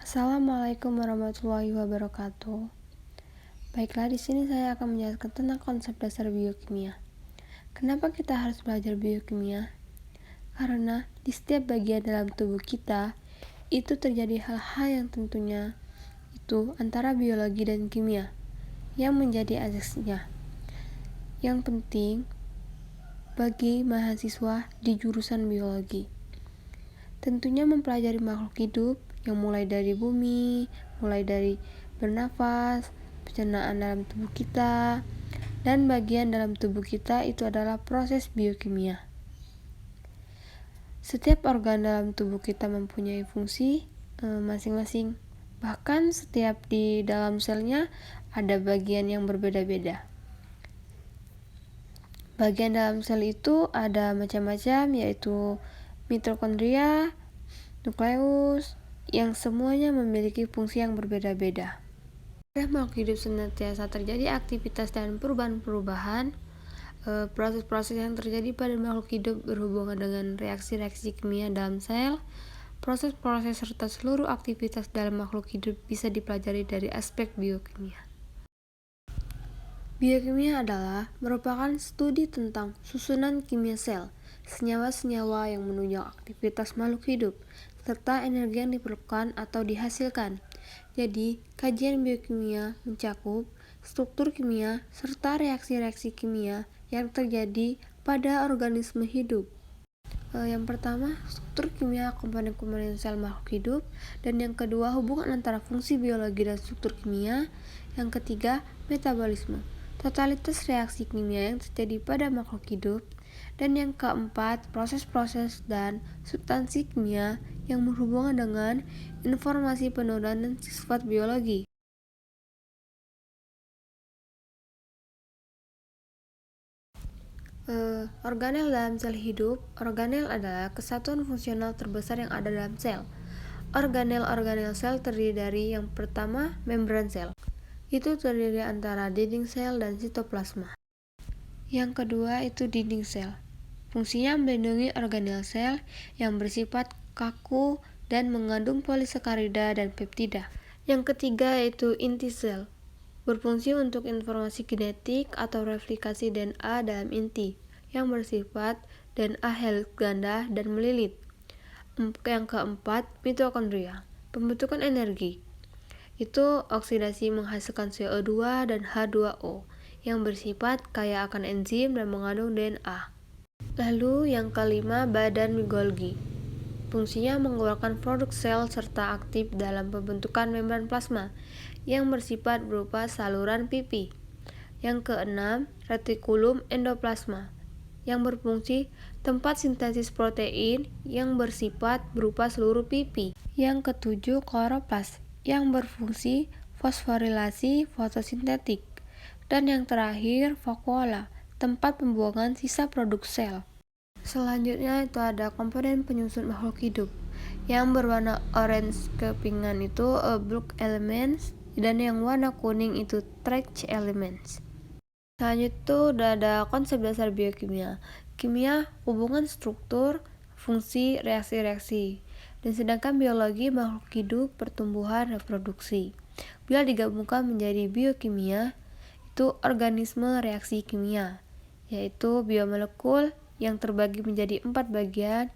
Assalamualaikum warahmatullahi wabarakatuh. Baiklah, di sini saya akan menjelaskan tentang konsep dasar biokimia. Kenapa kita harus belajar biokimia? Karena di setiap bagian dalam tubuh kita itu terjadi hal-hal yang tentunya itu antara biologi dan kimia yang menjadi asasnya. Yang penting bagi mahasiswa di jurusan biologi, tentunya mempelajari makhluk hidup yang mulai dari bumi, mulai dari bernafas, pencernaan dalam tubuh kita, dan bagian dalam tubuh kita itu adalah proses biokimia. Setiap organ dalam tubuh kita mempunyai fungsi masing-masing. Bahkan setiap di dalam selnya ada bagian yang berbeda-beda. Bagian dalam sel itu ada macam-macam, yaitu mitokondria, nukleus, yang semuanya memiliki fungsi yang berbeda-beda. Makhluk hidup senantiasa terjadi aktivitas dan perubahan-perubahan. Proses-proses yang terjadi pada makhluk hidup berhubungan dengan reaksi-reaksi kimia dalam sel. Proses-proses serta seluruh aktivitas dalam makhluk hidup bisa dipelajari dari aspek biokimia. Biokimia adalah merupakan studi tentang susunan kimia sel, senyawa-senyawa yang menunjang aktivitas makhluk hidup, serta energi yang diperlukan atau dihasilkan. Jadi, kajian biokimia mencakup struktur kimia serta reaksi-reaksi kimia yang terjadi pada organisme hidup. Yang pertama, struktur kimia komponen-komponen sel makhluk hidup, dan yang kedua, hubungan antara fungsi biologi dan struktur kimia. Yang ketiga, metabolisme, totalitas reaksi kimia yang terjadi pada makhluk hidup, dan yang keempat, proses-proses dan substansi kimia yang berhubungan dengan informasi penurunan dan sifat biologi. Organel dalam sel hidup. Organel adalah kesatuan fungsional terbesar yang ada dalam sel. Organel sel terdiri dari yang pertama, membran sel. Itu terdiri antara dinding sel dan sitoplasma. Yang kedua itu dinding sel. Fungsinya melindungi organel sel yang bersifat kaku dan mengandung polisakarida dan peptida. Yang ketiga yaitu inti sel. Berfungsi untuk informasi genetik atau replikasi DNA dalam inti yang bersifat DNA heliks ganda dan melilit. Yang keempat, mitokondria. Pembentukan energi. Itu oksidasi menghasilkan CO2 dan H2O yang bersifat kaya akan enzim dan mengandung DNA. Lalu yang kelima, badan Golgi. Fungsinya mengeluarkan produk sel serta aktif dalam pembentukan membran plasma yang bersifat berupa saluran pipi. Yang keenam, retikulum endoplasma yang berfungsi tempat sintesis protein yang bersifat berupa seluruh pipi. Yang ketujuh, kloroplas yang berfungsi fosforilasi fotosintetik. Dan yang terakhir, vakuola, tempat pembuangan sisa produk sel. Selanjutnya itu ada komponen penyusun makhluk hidup yang berwarna orange kepingan itu bulk elements, dan yang warna kuning itu trace elements. Selanjutnya itu udah ada konsep dasar biokimia. Kimia hubungan struktur, fungsi, reaksi-reaksi. Dan sedangkan biologi makhluk hidup, pertumbuhan, reproduksi. Bila digabungkan menjadi biokimia, itu organisme reaksi kimia, yaitu biomolekul yang terbagi menjadi 4 bagian,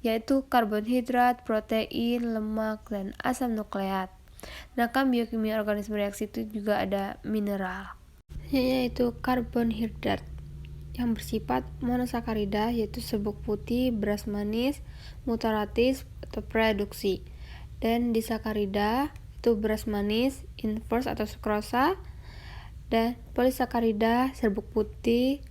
yaitu karbohidrat, protein, lemak, dan asam nukleat. Sedangkan biokimia organisme reaksi itu juga ada mineral, yaitu karbohidrat yang bersifat monosakarida, yaitu serbuk putih, beras manis, mutaratis atau produksi, dan disakarida itu beras manis, inverse atau sukrosa, dan polisakarida, serbuk putih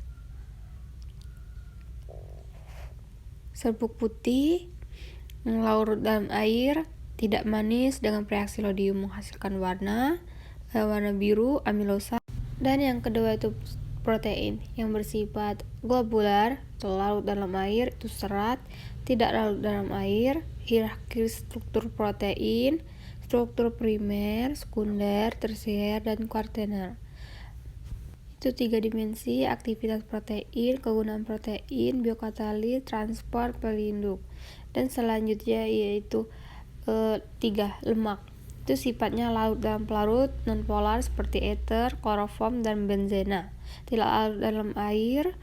larut dalam air, tidak manis, dengan reaksi sodium menghasilkan warna biru, amilosa. Dan yang kedua itu protein yang bersifat globular atau larut dalam air, itu serat, tidak larut dalam air. Hierarki struktur protein, struktur primer, sekunder, tersier, dan kuaterner. Itu 3 dimensi aktivitas protein, kegunaan protein, biokatalis, transport, pelindung. Dan selanjutnya yaitu 3 lemak. Itu sifatnya larut dalam pelarut, nonpolar seperti ether, kloroform, dan benzena. Tidak larut dalam air,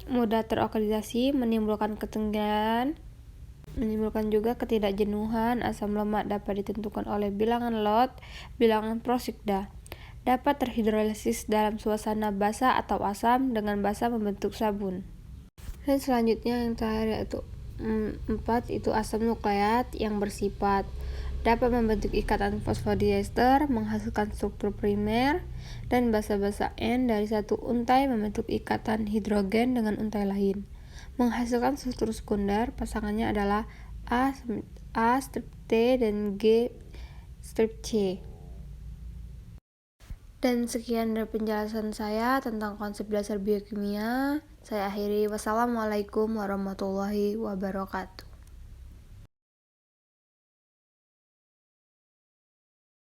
mudah teroksidasi, menimbulkan ketegangan, menimbulkan juga ketidakjenuhan. Asam lemak dapat ditentukan oleh bilangan Lott, bilangan Prosikda. Dapat terhidrolisis dalam suasana basah atau asam, dengan basah membentuk sabun. Dan selanjutnya yang terakhir yaitu 4 itu asam nukleat yang bersifat dapat membentuk ikatan fosfodiester, menghasilkan struktur primer, dan basa-basa N dari satu untai membentuk ikatan hidrogen dengan untai lain, menghasilkan struktur sekunder. Pasangannya adalah A strip T dan G strip C. Dan sekian dari penjelasan saya tentang konsep dasar biokimia. Saya akhiri. Wassalamualaikum warahmatullahi wabarakatuh.